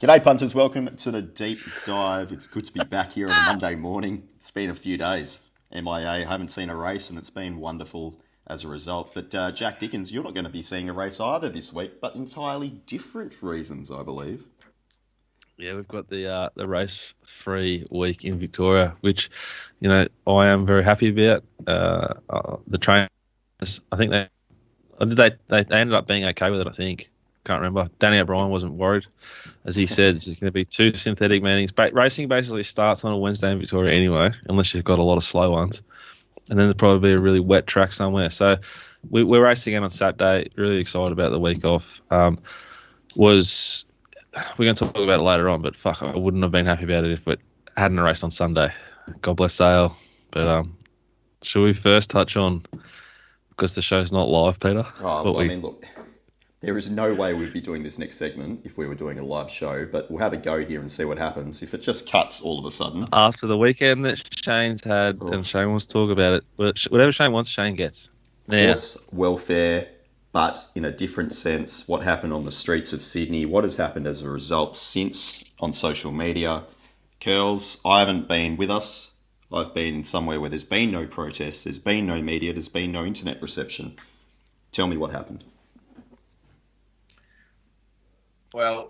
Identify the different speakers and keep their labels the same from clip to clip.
Speaker 1: G'day punters, welcome to the deep dive. It's good to be back here on a Monday morning. It's been a few days. MIA, haven't seen a race and it's been wonderful as a result. But Jack Dickens, you're not going to be seeing a race either this week, but entirely different reasons, I believe.
Speaker 2: Yeah, we've got the race-free week in Victoria, which, I am very happy about. The trainers, I think they ended up being okay with it. I think, can't remember. Danny O'Brien wasn't worried, as he said. It's just going to be 2 synthetic meetings. Racing basically starts on a Wednesday in Victoria anyway, unless you've got a lot of slow ones, and then there'll probably be a really wet track somewhere. So we're racing again on Saturday. Really excited about the week off. We're going to talk about it later on, but fuck, I wouldn't have been happy about it if it hadn't raced on Sunday. God bless Sale. But should we first touch on, because the show's not live, Peter?
Speaker 1: Look, there is no way we'd be doing this next segment if we were doing a live show, but we'll have a go here and see what happens. If it just cuts all of a sudden.
Speaker 2: After the weekend that Shane's had, and Shane wants to talk about it, but whatever Shane wants, Shane gets.
Speaker 1: Horse welfare, but in a different sense, what happened on the streets of Sydney, what has happened as a result since on social media. Curls, I haven't been with us. I've been somewhere where there's been no protests, there's been no media, there's been no internet reception. Tell me what happened.
Speaker 3: Well,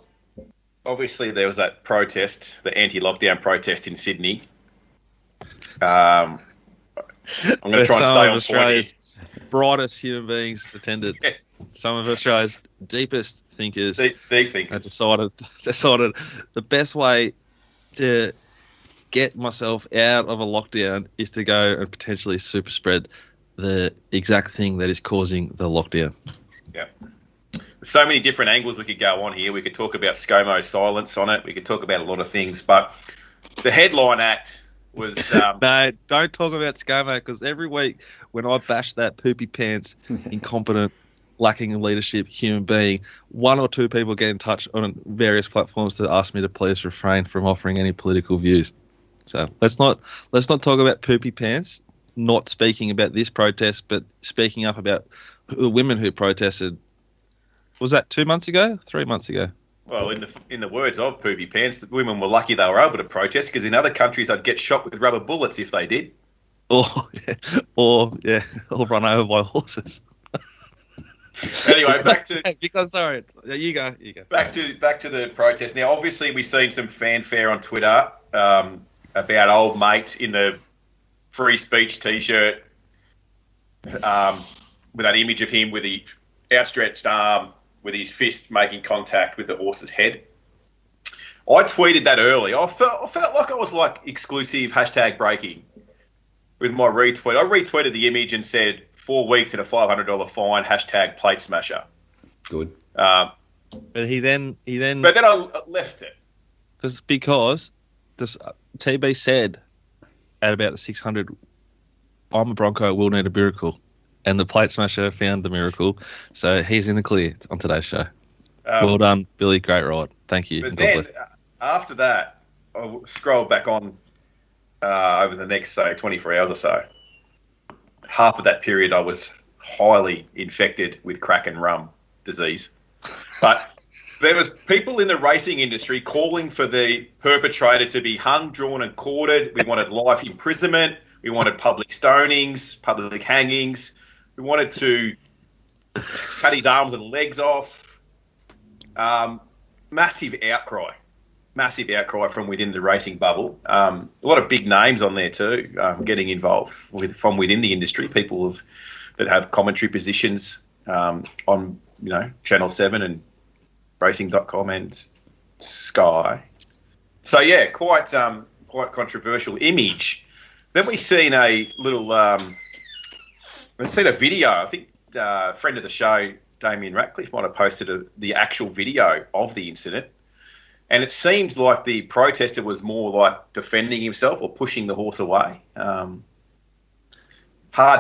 Speaker 3: obviously there was that protest, the anti-lockdown protest in Sydney. I'm going to try and stay on
Speaker 2: Australia's brightest human beings attended. Yeah. Some of Australia's deepest thinkers,
Speaker 3: deep thinkers,
Speaker 2: have decided the best way to get myself out of a lockdown is to go and potentially super spread the exact thing that is causing the lockdown.
Speaker 3: Yeah. So many different angles we could go on here. We could talk about ScoMo's silence on it. We could talk about a lot of things. But the headline act was...
Speaker 2: No, don't talk about ScoMo, because every week when I bash that poopy pants, incompetent, lacking in leadership human being, one or two people get in touch on various platforms to ask me to please refrain from offering any political views. So let's not talk about poopy pants, not speaking about this protest, but speaking up about the women who protested. Was that 2 months ago? 3 months ago?
Speaker 3: Well, in the words of Poopy Pants, the women were lucky they were able to protest, because in other countries I'd get shot with rubber bullets if they did.
Speaker 2: Or run over by horses.
Speaker 3: Anyway, back to
Speaker 2: you go.
Speaker 3: Back to the protest. Now, obviously, we've seen some fanfare on Twitter about old mate in the free speech T-shirt with that image of him with the outstretched arm, with his fist making contact with the horse's head. I tweeted that early. I felt like I was like exclusive #breaking with my retweet. I retweeted the image and said 4 weeks and a $500 fine, #plate smasher.
Speaker 1: Good.
Speaker 2: But then
Speaker 3: I left it.
Speaker 2: Because this TB said at about the 600, I'm a Bronco, will need a miracle. And the plate smasher found the miracle, so he's in the clear on today's show. Well done, Billy. Great ride. Thank you.
Speaker 3: But then, after that, I scrolled back on over the next, 24 hours or so. Half of that period, I was highly infected with crack and rum disease. But there was people in the racing industry calling for the perpetrator to be hung, drawn and quartered. We wanted life imprisonment. We wanted public stonings, public hangings. We wanted to cut his arms and legs off. Massive outcry from within the racing bubble. A lot of big names on there too, getting involved from within the industry. People that have commentary positions on Channel 7 and Racing.com and Sky. So yeah, quite controversial image. Then we've seen a little. We've seen a video. I think a friend of the show, Damien Ratcliffe, might have posted the actual video of the incident. And it seems like the protester was more like defending himself or pushing the horse away. Hard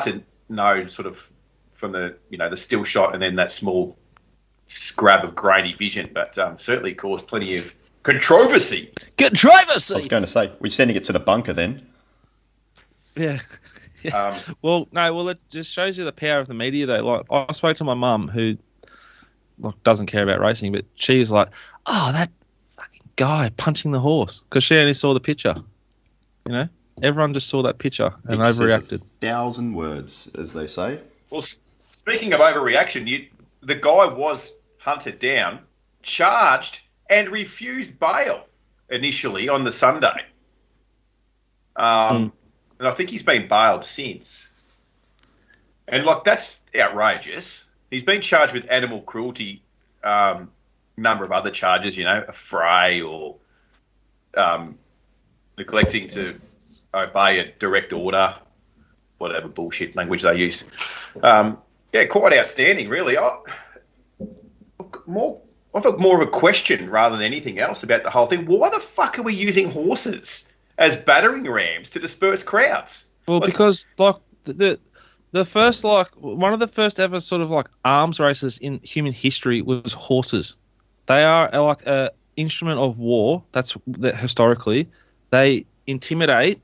Speaker 3: to know sort of from the still shot and then that small grab of grainy vision, but certainly caused plenty of controversy.
Speaker 2: Controversy!
Speaker 1: I was going to say, we're sending it to the bunker then.
Speaker 2: Yeah. It just shows you the power of the media, though. Like, I spoke to my mum, who doesn't care about racing, but she was like, "Oh, that fucking guy punching the horse because she only saw the picture. You know, everyone just saw that picture and overreacted.
Speaker 1: 1,000 words, as they say.
Speaker 3: Well, speaking of overreaction, the guy was hunted down, charged, and refused bail initially on the Sunday. And I think he's been bailed since. And, like, that's outrageous. He's been charged with animal cruelty, number of other charges, you know, affray or neglecting to obey a direct order, whatever bullshit language they use. Yeah, quite outstanding, really. I've got more of a question rather than anything else about the whole thing. Why the fuck are we using horses as battering rams to disperse crowds?
Speaker 2: Well, because like the first, like, one of the first ever sort of like arms races in human history was horses. They are like a instrument of war. That historically they intimidate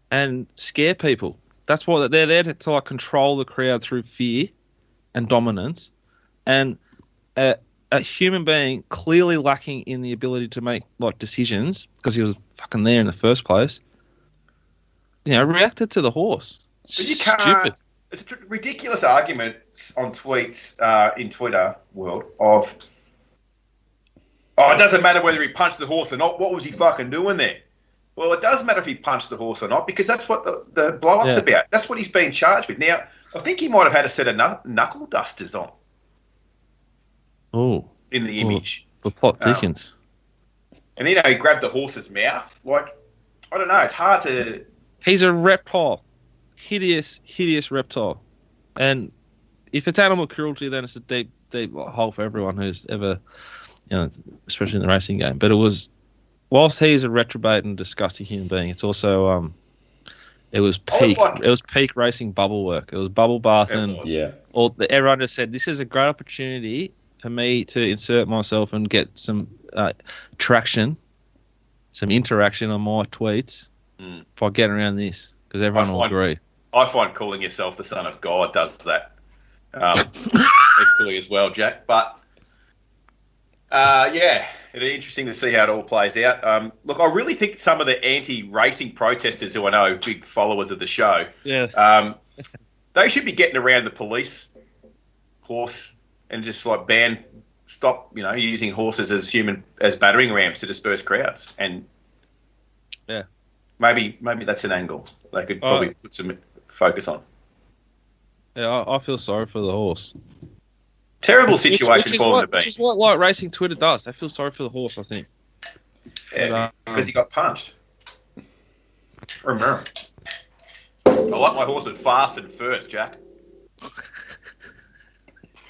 Speaker 2: and scare people. That's what they're there to like control the crowd through fear and dominance. And a human being clearly lacking in the ability to make like decisions because he was fucking there in the first place, you know, reacted to the horse.
Speaker 3: But you can't.
Speaker 2: Stupid.
Speaker 3: It's a ridiculous argument on tweets in Twitter world of, oh, it doesn't matter whether he punched the horse or not. What was he fucking doing there? Well, it does matter if he punched the horse or not because that's what the blow-up's about. That's what he's being charged with. Now, I think he might have had a set of knuckle dusters on.
Speaker 2: Oh.
Speaker 3: In the image.
Speaker 2: The plot thickens.
Speaker 3: And, you know, he grabbed the horse's mouth. Like, I don't know. It's hard to...
Speaker 2: He's a reptile. Hideous reptile. And if it's animal cruelty, then it's a deep hole for everyone who's ever, you know, especially in the racing game. But it was, whilst he's a reprobate and disgusting human being, it's also, it was peak racing bubble work. It was bubble bath and everyone just said, this is a great opportunity for me to insert myself and get some traction, some interaction on my tweets by getting around this, because everyone will agree.
Speaker 3: I find calling yourself the son of God does that equally as well, Jack. But, yeah, it'll be interesting to see how it all plays out. Look, I really think some of the anti-racing protesters who I know are big followers of the show, they should be getting around the police horse and just like stop, you know, using horses as battering rams to disperse crowds. And maybe that's an angle they could probably put some focus on.
Speaker 2: Yeah, I feel sorry for the horse.
Speaker 3: Terrible situation for him to be.
Speaker 2: Which is what like racing Twitter does. They feel sorry for the horse, I think.
Speaker 3: Yeah, because he got punched. Remember, I like my horses fast and first, Jack.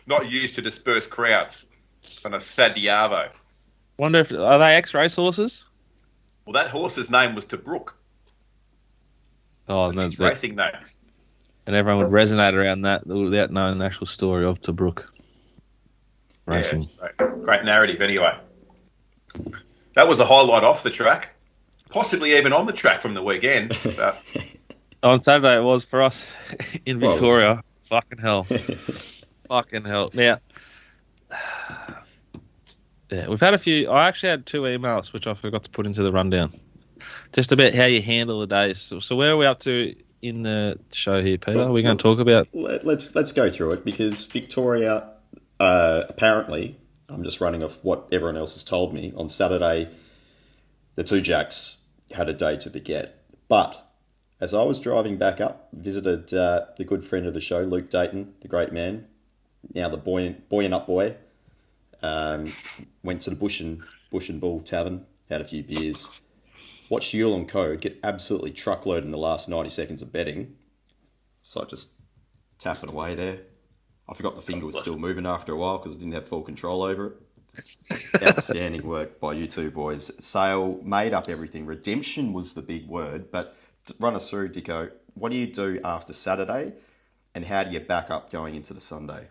Speaker 3: Not used to disperse crowds on a Sadiavo.
Speaker 2: Wonder if are they ex-race horses?
Speaker 3: Well, that horse's name was Tobruk.
Speaker 2: Oh,
Speaker 3: that's his racing name.
Speaker 2: And everyone would resonate around that without knowing the actual story of Tobruk racing.
Speaker 3: Yeah, great narrative anyway. That was a highlight off the track. Possibly even on the track from the weekend. But...
Speaker 2: On Saturday it was for us in Victoria. Whoa. Fucking hell. Fucking hell. Now, yeah, we've had a few. I actually had 2 emails which I forgot to put into the rundown. Just about how you handle the days. So where are we up to in the show here, Peter? Are we going to talk about?
Speaker 1: Let's go through it, because Victoria, apparently, I'm just running off what everyone else has told me, on Saturday, the 2 Jacks had a day to forget. But as I was driving back up, visited the good friend of the show, Luke Dayton, the great man, now the buoyant up boy. Went to the Bush and Bull Tavern, had a few beers. Watched Ciurleo Co. get absolutely truckloaded in the last 90 seconds of betting. So I just tapping away there. I forgot the finger was still moving after a while because I didn't have full control over it. Outstanding work by you two boys. Sale made up everything. Redemption was the big word. But run us through, Dicko. What do you do after Saturday, and how do you back up going into the Sunday?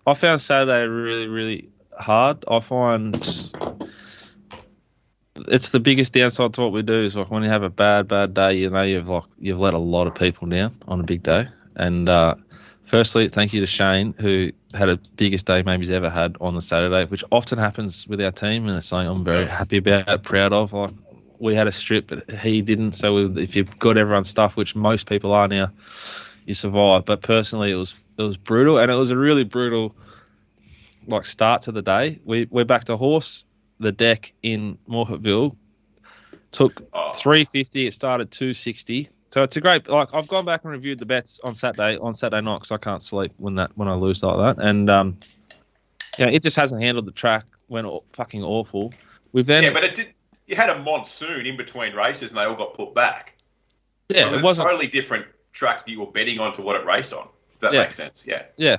Speaker 2: I found Saturday really, really hard. I find it's the biggest downside to what we do is like when you have a bad day, you know, you've let a lot of people down on a big day, and Firstly, thank you to Shane, who had a biggest day maybe he's ever had on the Saturday, which often happens with our team, and it's something I'm very happy about, proud of. Like, we had a strip, but he didn't. So if you've got everyone's stuff, which most people are now, you survive. But personally, it was brutal, and it was a really brutal start to the day. We're back to horse. The deck in Morphettville took 350. It started 260. So it's a great. I've gone back and reviewed the bets on Saturday night because I can't sleep when I lose like that. And it just hasn't handled the track. Went fucking awful. But
Speaker 3: it did. You had a monsoon in between races, and they all got put back.
Speaker 2: Yeah,
Speaker 3: it was a totally different track that you were betting on to what it raced on. If that makes sense. Yeah.
Speaker 2: Yeah.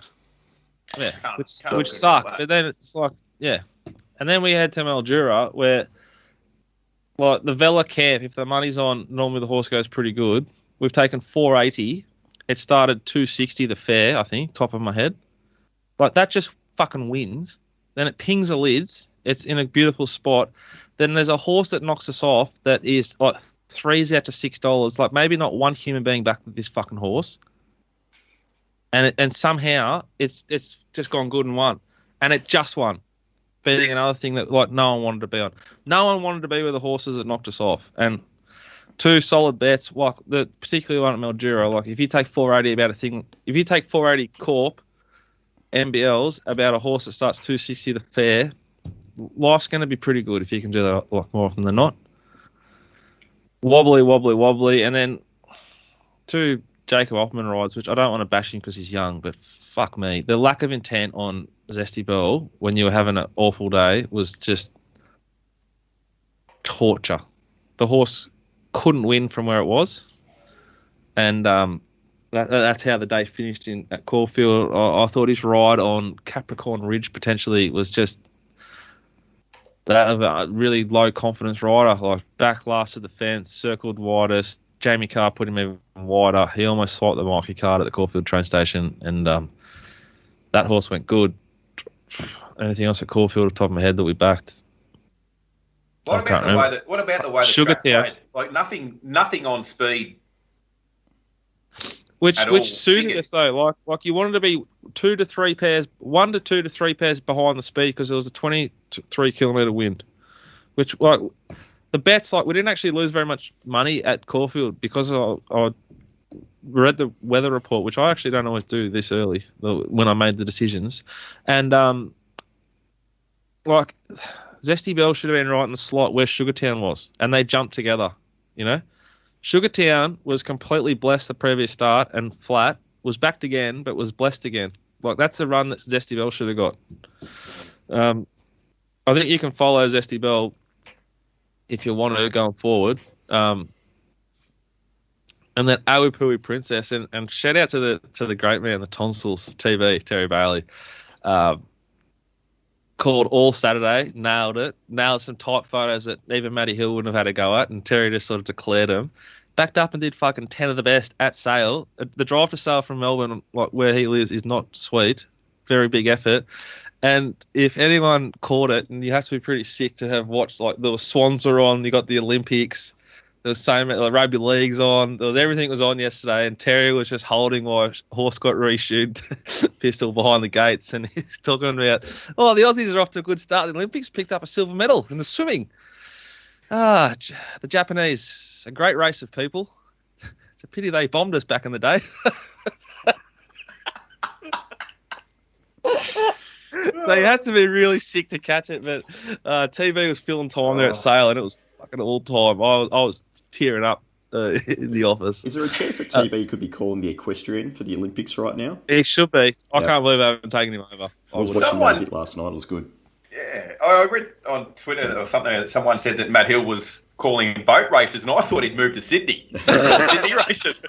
Speaker 2: Which sucked. But then it's and then we had to Mildura where. The Vela camp, if the money's on, normally the horse goes pretty good. We've taken 480. It started 260 the fair, I think, top of my head. That just fucking wins. Then it pings the lids. It's in a beautiful spot. Then there's a horse that knocks us off that is threes out to $6. Maybe not one human being back with this fucking horse. And somehow it's just gone good and won. And it just won. Betting another thing that no one wanted to be on. No one wanted to be with the horses that knocked us off. And two solid bets, particularly one at Mildura. If you take 480 Corp MBLs about a horse that starts 260 the fair, life's going to be pretty good if you can do that more often than not. Wobbly, and then two Jacob Offman rides, which I don't want to bash him because he's young, but fuck me, the lack of intent on Zesty Bell when you were having an awful day was just torture. The horse couldn't win from where it was, and that's how the day finished at Caulfield. I thought his ride on Capricorn Ridge potentially was just that of a really low confidence rider, back last of the fence, circled widest. Jamie Carr put him even wider. He almost swiped the Mikey card at the Caulfield train station, and that horse went good. Anything else at Caulfield off the top of my head that we backed?
Speaker 3: What about the way the
Speaker 2: Sugar
Speaker 3: track played? Nothing on speed.
Speaker 2: Which suited us though. You wanted to be 1 to 2 to 3 pairs behind the speed because there was a 23 kilometre wind. Which the bets, we didn't actually lose very much money at Caulfield because I read the weather report, which I actually don't always do this early when I made the decisions. And, Zesty Bell should have been right in the slot where Sugartown was, and they jumped together, Sugartown was completely blessed the previous start and flat, was backed again, but was blessed again. That's the run that Zesty Bell should have got. I think you can follow Zesty Bell if you want to going forward. And then Awipui Princess, and shout out to the great man, the Tonsils TV, Terry Bailey, called all Saturday, nailed some tight photos that even Matty Hill wouldn't have had a go at, and Terry just sort of declared them. Backed up and did fucking 10 of the best at Sale. The drive to Sale from Melbourne, where he lives, is not sweet. Very big effort. And if anyone caught it, and you have to be pretty sick to have watched, there was Swans were on, you got the Olympics, there was rugby leagues on, everything was on yesterday, and Terry was just holding while horse got reshoot pistol behind the gates, and he's talking about, the Aussies are off to a good start. The Olympics picked up a silver medal in the swimming. The Japanese, a great race of people. It's a pity they bombed us back in the day. So you had to be really sick to catch it, but TV was filling time there at Sale, and it was fucking all time. I was tearing up in the office.
Speaker 1: Is there a chance that TV could be calling the equestrian for the Olympics right now?
Speaker 2: It should be. I can't believe I haven't taken him over.
Speaker 1: I was watching that a bit last night. It was good.
Speaker 3: Yeah, I read on Twitter or something that someone said that Matt Hill was calling boat races, and I thought he'd moved to Sydney. Sydney races.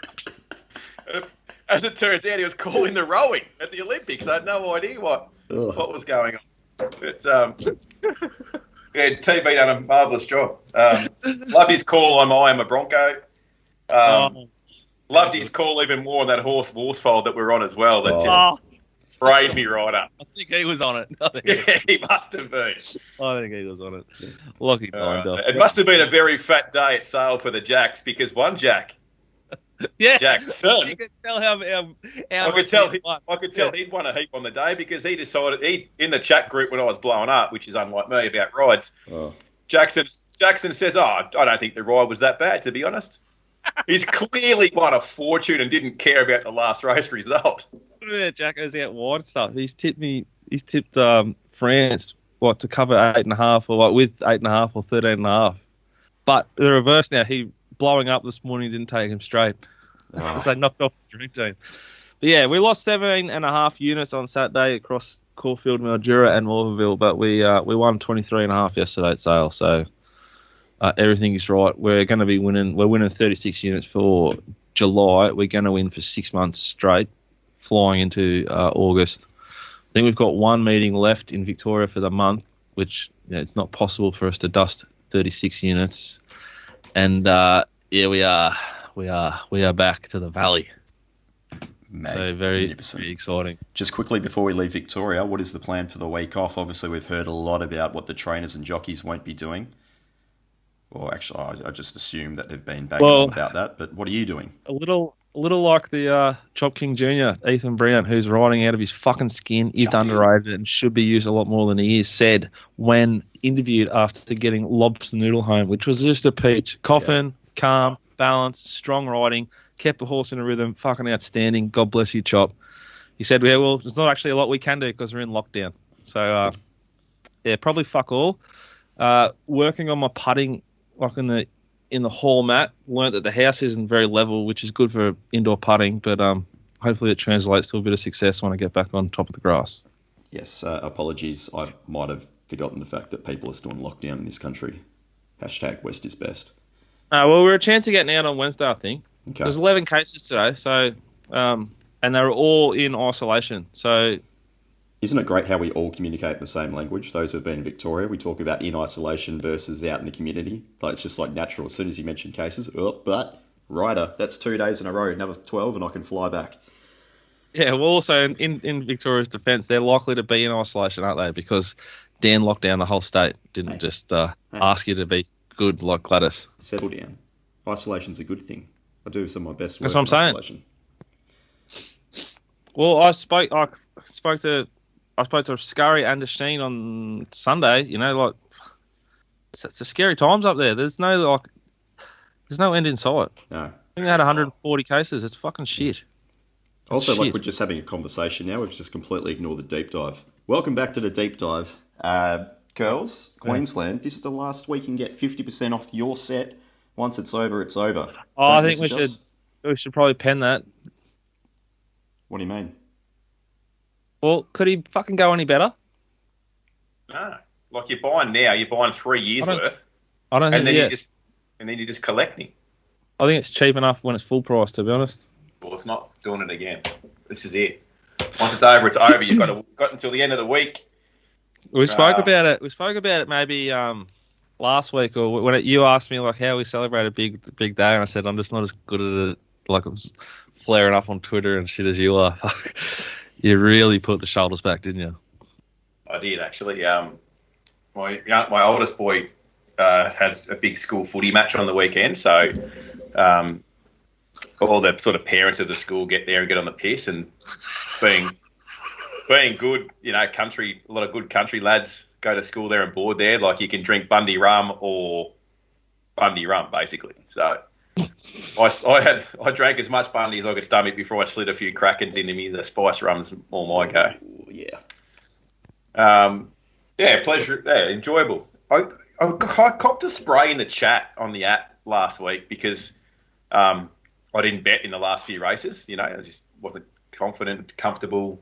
Speaker 3: As it turns out, he was calling the rowing at the Olympics. I had no idea what was going on. But, TV done a marvellous job. Loved his call on I Am a Bronco. Loved his call even more on that horse Worsfold that we're on as well. That just sprayed me right up.
Speaker 2: I think he was on it.
Speaker 3: Yeah, he must have been.
Speaker 2: I think he was on it. Lucky time,
Speaker 3: It must have been a very fat day at Sale for the Jacks, because one Jack
Speaker 2: Yeah,
Speaker 3: Jackson.
Speaker 2: You could tell how
Speaker 3: I could tell he'd won a heap on the day because he decided in the chat group when I was blowing up, which is unlike me about rides.
Speaker 1: Oh.
Speaker 3: Jackson says, I don't think the ride was that bad, to be honest. He's clearly won a fortune and didn't care about the last race result.
Speaker 2: Yeah, Jacko's out wide stuff. He's tipped France to cover 8.5 or with 8.5 or 13.5. But the reverse now, he blowing up this morning didn't take him straight.
Speaker 1: Oh.
Speaker 2: So they knocked off the dream team. But yeah, we lost 17.5 units on Saturday across Caulfield, Mildura and Morphettville, but we won 23.5 yesterday at Sale. So everything is right. We're going to be winning. We're winning 36 units for July. We're going to win for 6 months straight, flying into August. I think we've got one meeting left in Victoria for the month, which it's not possible for us to dust 36 units. And we are back to the valley. So very exciting.
Speaker 1: Just quickly before we leave Victoria, what is the plan for the week off? Obviously, we've heard a lot about what the trainers and jockeys won't be doing. Well, actually, I just assume that they've been banging on about that. But what are you doing?
Speaker 2: A little like the Chop King Jr., Ethan Brown, who's riding out of his fucking skin, is underrated and should be used a lot more than he is, said when interviewed after getting lobster noodle home, which was just a peach. Coffin, calm, balanced, strong riding, kept the horse in a rhythm, fucking outstanding. God bless you, Chop. He said, well, there's not actually a lot we can do because we're in lockdown. So, probably fuck all. Working on my putting, like in the hall mat, learnt that the house isn't very level, which is good for indoor putting, but hopefully it translates to a bit of success when I get back on top of the grass.
Speaker 1: Yes, apologies. I might have forgotten the fact that people are still in lockdown in this country. # West is best.
Speaker 2: Well, we're a chance of getting out on Wednesday, I think.
Speaker 1: Okay.
Speaker 2: There's 11 cases today, so and they're all in isolation. So,
Speaker 1: isn't it great how we all communicate in the same language? Those who have been in Victoria, we talk about in isolation versus out in the community. Like, it's just like natural. As soon as you mention cases, but rider, that's 2 days in a row, another 12, and I can fly back.
Speaker 2: Yeah, well, also in Victoria's defence, they're likely to be in isolation, aren't they? Because Dan locked down the whole state, didn't just ask you to be good like Gladys.
Speaker 1: Settle down. Isolation's a good thing. I do some of my best work.
Speaker 2: That's what I'm saying.
Speaker 1: Isolation.
Speaker 2: Well, I spoke to Scurry and to Sheen on Sunday. It's a scary times up there. There's no end in sight.
Speaker 1: No.
Speaker 2: I think they had 140 cases. It's fucking shit.
Speaker 1: Also, like, we're just having a conversation now. We've just completely ignored the deep dive. Welcome back to the deep dive. Girls, Queensland, this is the last week you can get 50% off your set. Once it's over, it's over.
Speaker 2: I think we should probably pen that.
Speaker 1: What do you mean?
Speaker 2: Well, could he fucking go any better?
Speaker 3: No. Like, you're buying now, you're buying 3 years worth.
Speaker 2: I don't think
Speaker 3: and then you're just collecting.
Speaker 2: I think it's cheap enough when it's full price, to be honest.
Speaker 3: Well, it's not doing it again. This is it. Once it's over, it's over. You've got until the end of the week.
Speaker 2: We spoke about it. We spoke about it maybe last week, or when you asked me like how we celebrate a big day, and I said I'm just not as good at it. Like, I was flaring up on Twitter and shit as you are. You really put the shoulders back, didn't you?
Speaker 3: I did, actually. My oldest boy has a big school footy match on the weekend, so all the sort of parents of the school get there and get on the piss, and being good, a lot of good country lads go to school there and board there. Like, you can drink Bundy rum or Bundy rum, basically. So I drank as much Bundy as I could stomach before I slid a few Krakens into me. The spice rum's all my go. Yeah. Pleasure. Yeah, enjoyable. I copped a spray in the chat on the app last week because I didn't bet in the last few races. I just wasn't confident, comfortable.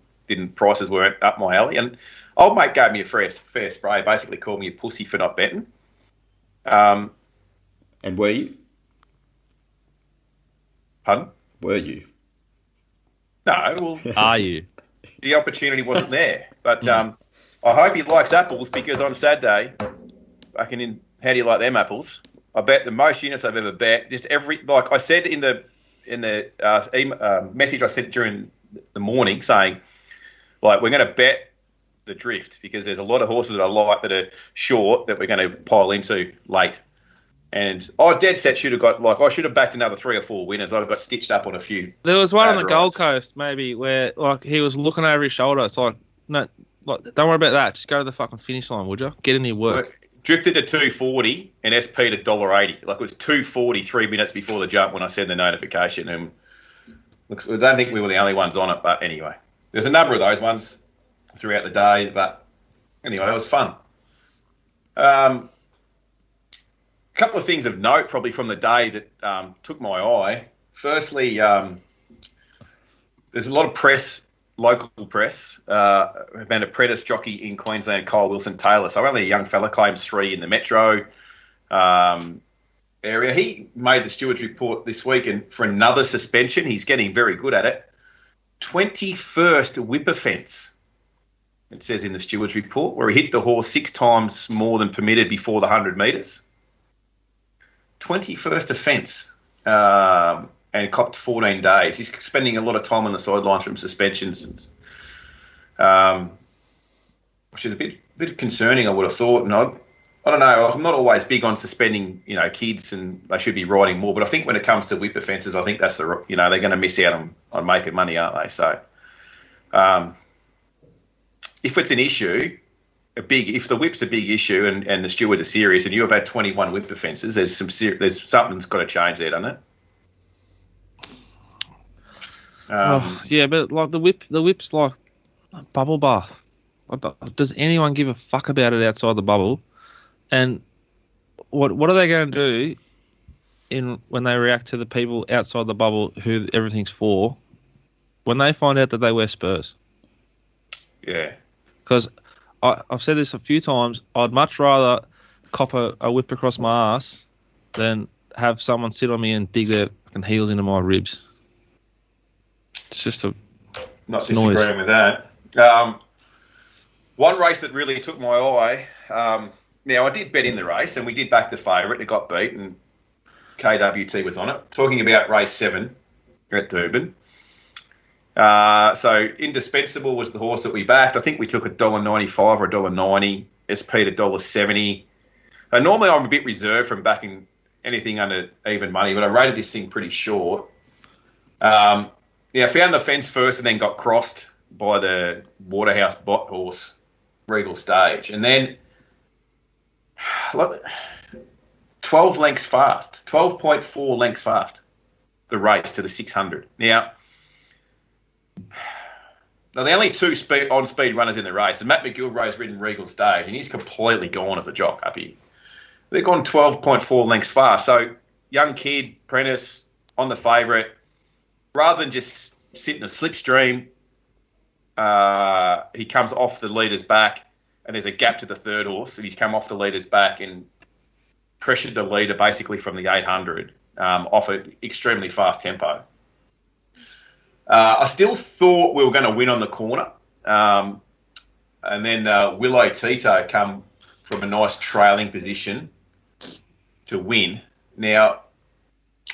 Speaker 3: Prices weren't up my alley, and old mate gave me a fair spray. Basically, called me a pussy for not betting.
Speaker 1: And were you?
Speaker 3: Pardon?
Speaker 1: Were you?
Speaker 3: No. Well,
Speaker 2: are you?
Speaker 3: The opportunity wasn't there, but I hope he likes apples because on Saturday, how do you like them apples? I bet the most units I've ever bet. Just like I said in the message I sent during the morning, saying, like, we're going to bet the drift because there's a lot of horses that I like that are short that we're going to pile into late. And I dead set should have got, I should have backed another 3 or 4 winners. I got stitched up on a few.
Speaker 2: There was one on the Gold
Speaker 3: rides.
Speaker 2: Coast, maybe, where he was looking over his shoulder. It's like, no, don't worry about that. Just go to the fucking finish line, would you? Get in your work.
Speaker 3: Drifted to 240 and SP to $1.80. It was 2:40 3 minutes before the jump when I sent the notification. And looks, I don't think we were the only ones on it, but anyway, there's a number of those ones throughout the day. But anyway, it was fun. A couple of things of note, probably from the day that took my eye. Firstly, there's a lot of press. Local press, an apprentice jockey in Queensland, Kyle Wilson-Taylor. So only a young fella, claims 3 in the metro area. He made the stewards report this week, and for another suspension, he's getting very good at it. 21st whip offence, it says in the stewards report, where he hit the horse 6 times more than permitted before the 100 metres. 21st offence. And copped 14 days. He's spending a lot of time on the sidelines from suspensions, which is a bit concerning, I would have thought. And I don't know, I'm not always big on suspending, kids, and they should be riding more. But I think when it comes to whip offences, I think that's they're going to miss out on making money, aren't they? So, if it's an issue, if the whip's a big issue and the stewards are serious, and you have had 21 whip offences, there's something's got to change there, doesn't it?
Speaker 2: Yeah, but the whip's like a bubble bath. Does anyone give a fuck about it outside the bubble? And what are they going to do when they react to the people outside the bubble who everything's for, when they find out that they wear spurs?
Speaker 3: Yeah. Because
Speaker 2: I've said this a few times, I'd much rather cop a whip across my ass than have someone sit on me and dig their fucking heels into my ribs. It's just
Speaker 3: not disagreeing with that. One race that really took my eye. Now I did bet in the race, and we did back the favourite. It got beat, and KWT was on it. Talking about race 7 at Doomben. So Indispensable was the horse that we backed. I think we took $1.95 or $1.90. SP to $1.70. Normally I'm a bit reserved from backing anything under even money, but I rated this thing pretty short. I found the fence first and then got crossed by the Waterhouse bot horse, Regal Stage. And then 12 lengths fast, 12.4 lengths fast, the race to the 600. Now the only 2 on-speed runners in the race, and Matt McGilvray's ridden Regal Stage, and he's completely gone as a jock up here. They've gone 12.4 lengths fast. So young kid, apprentice, on the favourite, rather than just sit in a slipstream, he comes off the leader's back, and there's a gap to the third horse, and he's come off the leader's back and pressured the leader basically from the 800 off an extremely fast tempo. I still thought we were going to win on the corner, and then Willow Tito come from a nice trailing position to win. Now,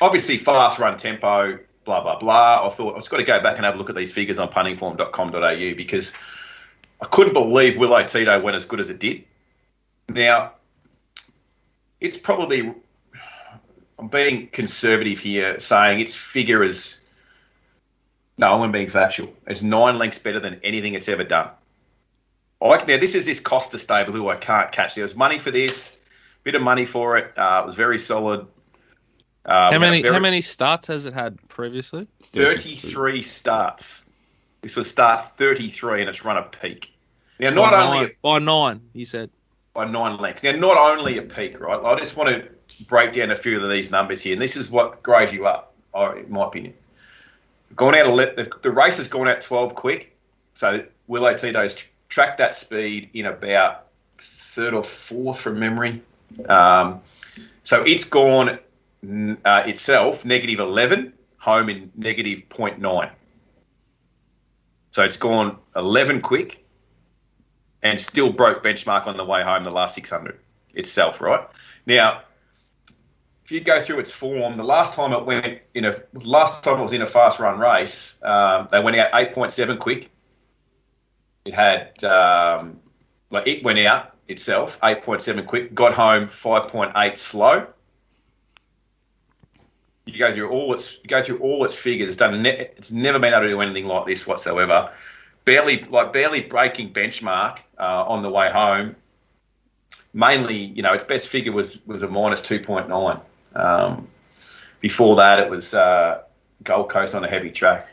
Speaker 3: obviously, fast run tempo, blah, blah, blah. I thought I've got to go back and have a look at these figures on puntingform.com.au because I couldn't believe Willow Tito went as good as it did. Now, it's probably, I'm being conservative here, saying its figure is, no, I'm being factual. It's 9 lengths better than anything it's ever done. Now, this is this Costa stable who I can't catch. There was money for this, bit of money for it. It was very solid.
Speaker 2: How many starts has it had previously?
Speaker 3: 33 starts. This was start 33, and it's run a peak. Now, not only
Speaker 2: by 9, you said.
Speaker 3: By 9 lengths. Now, not only a peak, right? I just want to break down a few of these numbers here, and this is what grades you up, in my opinion. The race has gone out 12 quick, so Willow Tito's tracked that speed in about 3rd or 4th from memory. So it's gone itself negative 11, home in negative 0.9. So it's gone 11 quick and still broke benchmark on the way home the last 600 itself, right? Now, if you go through its form, the last time it was in a fast run race, they went out 8.7 quick. It had it went out itself 8.7 quick, got home 5.8 slow, You go through all its figures. It's never been able to do anything like this whatsoever. Barely breaking benchmark on the way home. Mainly, its best figure was a minus 2.9. Before that, it was Gold Coast on a heavy track,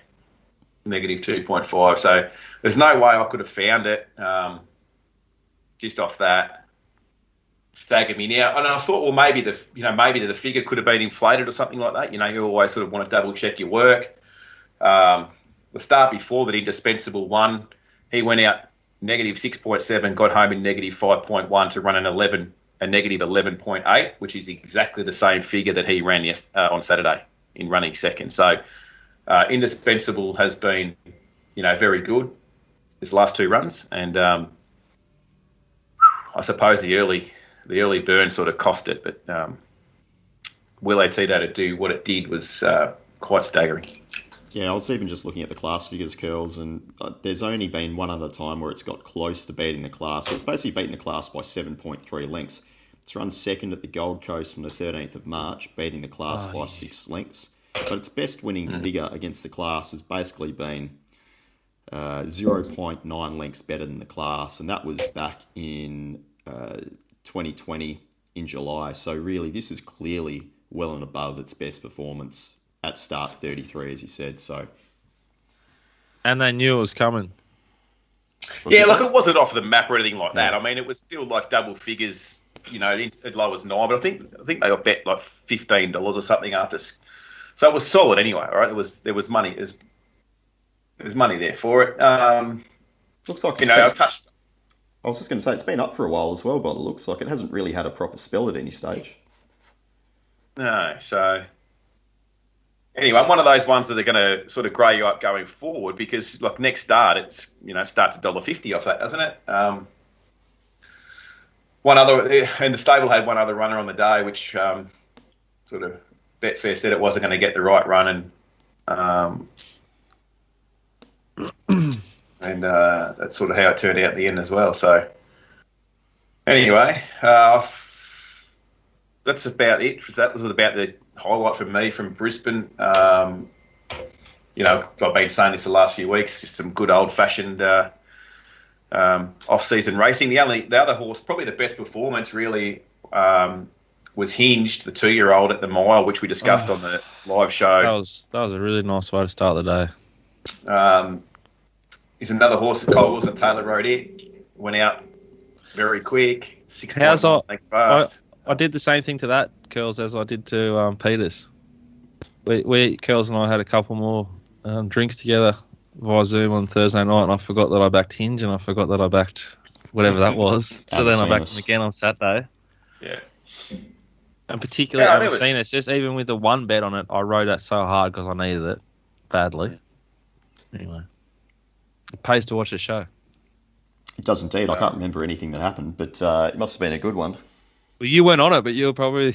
Speaker 3: negative 2.5. So there's no way I could have found it just off that. Staggered me now, and I thought, well, maybe the figure could have been inflated or something like that. You always sort of want to double check your work. The start before that, indispensable one, he went out negative 6.7, got home in negative 5.1 to run a negative 11.8, which is exactly the same figure that he ran on Saturday in running second. So indispensable has been, very good his last two runs, and I suppose the early burn sort of cost it, but Will Tito to do what it did was quite staggering.
Speaker 1: Yeah, I was even just looking at the class figures, Curls, and there's only been one other time where it's got close to beating the class. So it's basically beaten the class by 7.3 lengths. It's run second at the Gold Coast on the 13th of March, beating the class by 6 lengths. But its best winning figure against the class has basically been 0.9 lengths better than the class, and that was back in 2020 in July. So really, this is clearly well and above its best performance at start 33, as you said. So,
Speaker 2: and they knew it was coming.
Speaker 3: Yeah, look, it wasn't off the map or anything like that. I mean, it was still like double figures, as low as 9. But I think they got bet like $15 or something after. So it was solid anyway. All right, there was money. There's money there for it.
Speaker 1: Looks like
Speaker 3: I touched.
Speaker 1: I was just going to say, it's been up for a while as well, but it looks like it hasn't really had a proper spell at any stage.
Speaker 3: No, so anyway, one of those ones that are going to sort of grow you up going forward, because like next start, it's starts at $1.50 off that, doesn't it? One other, and the stable had one other runner on the day, which sort of Betfair said it wasn't going to get the right run, and that's sort of how it turned out at the end as well. So anyway, that's about it. That was about the highlight for me from Brisbane. I've been saying this the last few weeks, just some good old-fashioned off-season racing. The other horse, probably the best performance really, was Hinged, the 2-year-old at the mile, which we discussed on the live show.
Speaker 2: That was a really nice way to start the day.
Speaker 3: He's another horse that Cole Wilson Taylor rode in. Went out very quick. 6.9 lengths fast.
Speaker 2: I did the same thing to that, Curls, as I did to Peters. We Curls and I had a couple more drinks together via Zoom on Thursday night, and I forgot that I backed Hinge, and I forgot that I backed whatever that was. So then I backed him again on Saturday.
Speaker 3: Yeah.
Speaker 2: And particularly, I've seen it. Just even with the one bet on it, I rode that so hard because I needed it badly. Anyway, it pays to watch the show.
Speaker 1: It does indeed. I can't remember anything that happened, but it must have been a good one.
Speaker 2: Well, you weren't on it, but you were probably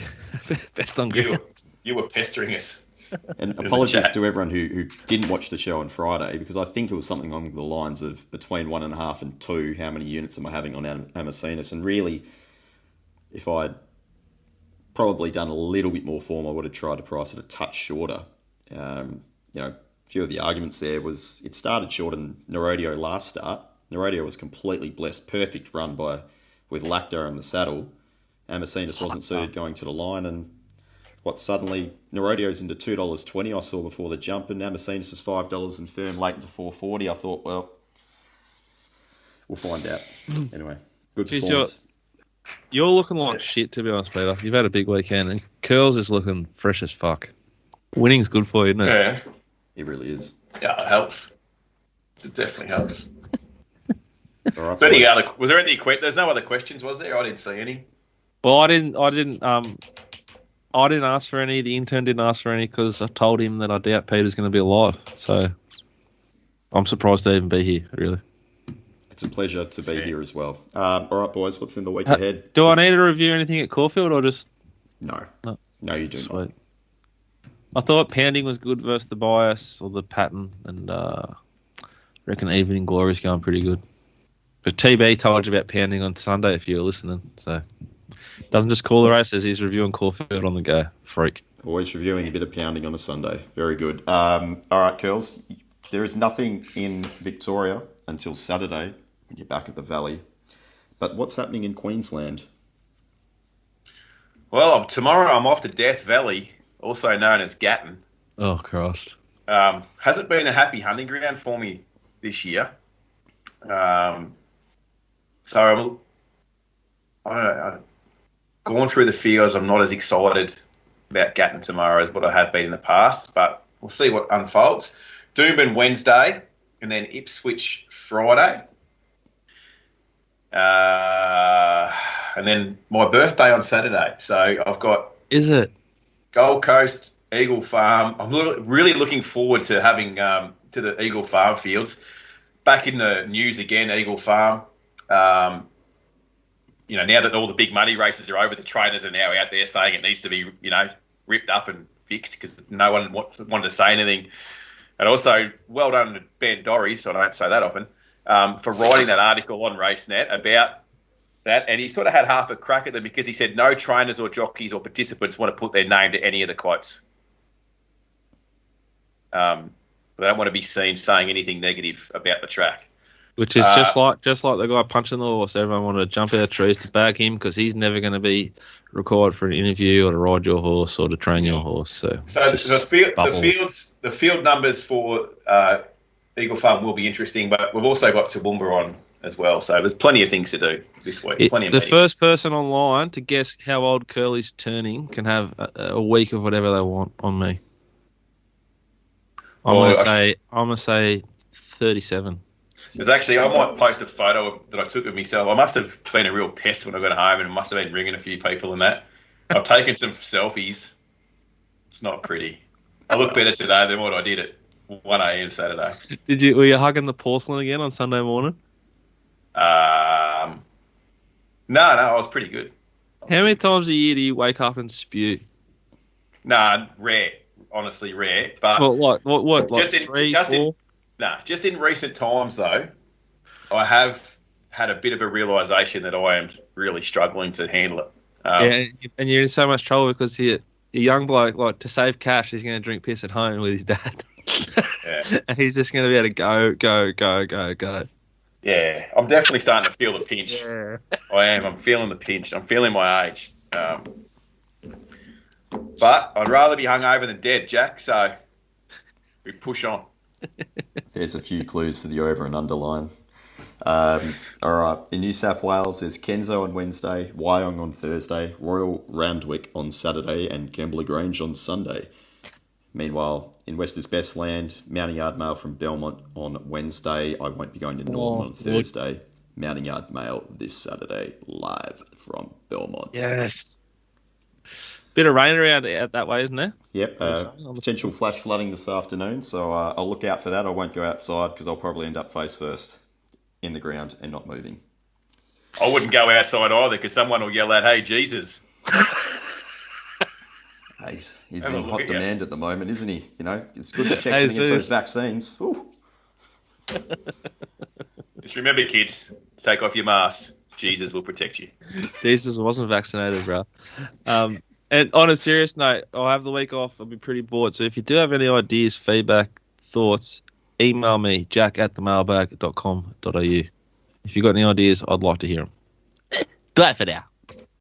Speaker 2: best on ground.
Speaker 3: You were pestering us.
Speaker 1: And apologies to everyone who didn't watch the show on Friday, because I think it was something along the lines of between 1.5 and 2, how many units am I having on Amazonas? And really, if I'd probably done a little bit more form, I would have tried to price it a touch shorter. A few of the arguments there was it started shorter than Narodio last start. Narodio was completely blessed. Perfect run with Lacto in the saddle. Amazonas wasn't suited going to the line, and suddenly Narodio's into $2.20 I saw before the jump, and Amazonas is $5 and firm late into $4.40. I thought, well, we'll find out. Anyway, good performance.
Speaker 2: You're looking like shit, to be honest, Peter. You've had a big weekend, and Curls is looking fresh as fuck. Winning's good for you, isn't it?
Speaker 3: Yeah.
Speaker 1: It really is.
Speaker 3: Yeah, it helps. It definitely helps.
Speaker 1: All right,
Speaker 3: was there any? There's no other questions, was there? I didn't see any.
Speaker 2: Well, I didn't ask for any. The intern didn't ask for any because I told him that I doubt Peter's going to be alive. So I'm surprised to even be here, really.
Speaker 1: It's a pleasure to be here as well. All right, boys, what's in the week ahead?
Speaker 2: Do I need to review anything at Caulfield or just...
Speaker 1: No, you do not.
Speaker 2: I thought Pounding was good versus the bias or the pattern, and I reckon Evening Glory's going pretty good. But TB told you about Pounding on Sunday if you were listening, so... Doesn't just call the races, he's reviewing Caulfield on the go. Freak.
Speaker 1: Always reviewing a bit of pounding on a Sunday. Very good. All right, Curls. There is nothing in Victoria until Saturday when you're back at the Valley. But what's happening in Queensland?
Speaker 3: Well, tomorrow I'm off to Death Valley, also known as Gatton.
Speaker 2: Oh, Christ.
Speaker 3: Hasn't been a happy hunting ground for me this year. So I'm going through the fields. I'm not as excited about Gatton tomorrow as what I have been in the past, but we'll see what unfolds. Doomben Wednesday, and then Ipswich Friday. And then my birthday on Saturday. So I've got...
Speaker 2: Is it?
Speaker 3: Gold Coast, Eagle Farm. I'm really looking forward to having to the Eagle Farm fields. Back in the news again, Eagle Farm. Now that all the big money races are over, the trainers are now out there saying it needs to be, ripped up and fixed because no one wanted to say anything. And also, well done to Ben Dorries, I don't say that often, for writing that article on RaceNet about that. And he sort of had half a crack at them because he said no trainers or jockeys or participants want to put their name to any of the quotes. They don't want to be seen saying anything negative about the track.
Speaker 2: Which is just like the guy punching the horse. Everyone wanted to jump out of trees to bag him because he's never going to be required for an interview or to ride your horse or to train your horse. So
Speaker 3: the field numbers for Eagle Farm will be interesting, but we've also got Toowoomba on as well. So there's plenty of things to do this week. The
Speaker 2: first person online to guess how old Curly's turning can have a week of whatever they want on me. I'm gonna say 37.
Speaker 3: There's actually, I might post a photo that I took of myself. I must have been a real pest when I got home and must have been ringing a few people and that. I've taken some selfies. It's not pretty. I look better today than what I did at 1 a.m. Saturday.
Speaker 2: Were you hugging the porcelain again on Sunday morning?
Speaker 3: No, I was pretty good.
Speaker 2: How many times a year do you wake up and spew?
Speaker 3: Nah, rare. Honestly, rare. But
Speaker 2: what?
Speaker 3: Just in recent times, though, I have had a bit of a realisation that I am really struggling to handle it.
Speaker 2: And you're in so much trouble because a young bloke, to save cash, he's going to drink piss at home with his dad.
Speaker 3: Yeah.
Speaker 2: And he's just going to be able to go.
Speaker 3: Yeah, I'm definitely starting to feel the pinch.
Speaker 2: Yeah.
Speaker 3: I am. I'm feeling the pinch. I'm feeling my age. But I'd rather be hungover than dead, Jack, so we push on.
Speaker 1: There's a few clues to the over and under line. All right. In New South Wales, there's Kenzo on Wednesday, Wyong on Thursday, Royal Randwick on Saturday, and Kembla Grange on Sunday. Meanwhile, in Wester's Best Land, Mounting Yard Mail from Belmont on Wednesday. I won't be going to Northern on Thursday. Mounting Yard Mail this Saturday, live from Belmont.
Speaker 2: Yes. Bit of rain around out that way, isn't there?
Speaker 1: Yep. Potential flash flooding this afternoon, so I'll look out for that. I won't go outside because I'll probably end up face first in the ground and not moving.
Speaker 3: I wouldn't go outside either because someone will yell out, "Hey, Jesus!"
Speaker 1: Hey, he's in hot demand at the moment, isn't he? It's good protection against those vaccines. Ooh.
Speaker 3: Just remember, kids, take off your mask. Jesus will protect you.
Speaker 2: Jesus wasn't vaccinated, bro. And on a serious note, I'll have the week off. I'll be pretty bored. So if you do have any ideas, feedback, thoughts, email me, jack@themailbag.com.au. If you've got any ideas, I'd like to hear them. Bye for now.